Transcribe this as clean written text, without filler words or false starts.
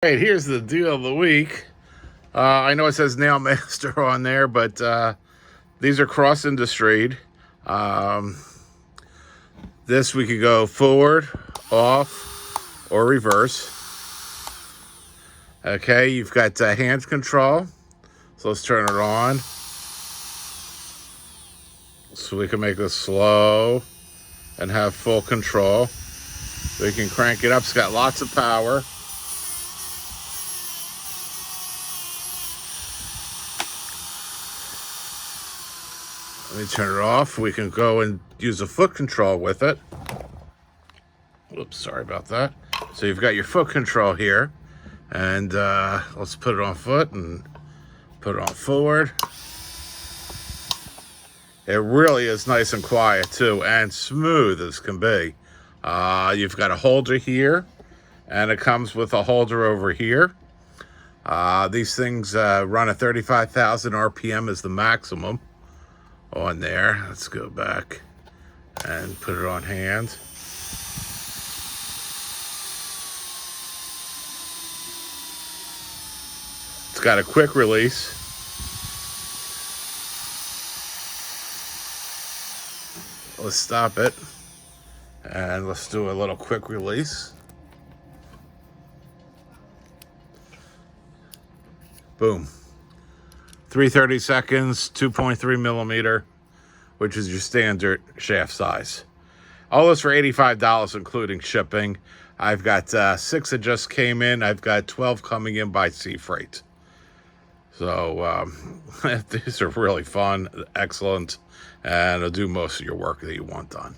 All right, here's the deal of the week. I know it says Nail Master on there, but these are cross industried. This we could go forward, off, or reverse. Okay, you've got hand control. So let's turn it on. So we can make this slow and have full control. We can crank it up. It's got lots of power. Let me turn it off. We can go and use a foot control with it. Oops, sorry about that. So you've got your foot control here. And let's put it on foot and put it on forward. It really is nice and quiet too, and smooth as can be. You've got a holder here, and it comes with a holder over here. These things run at 35,000 RPM is the maximum on there. Let's go back and put it on hand. It's got a quick release. Let's stop it and let's do a little quick release. Boom. 330 seconds, 2.3 millimeter, which is your standard shaft size. All this for $85, including shipping. I've got 6 that just came in. I've got 12 coming in by sea freight. So these are really fun, excellent, and it'll do most of your work that you want done.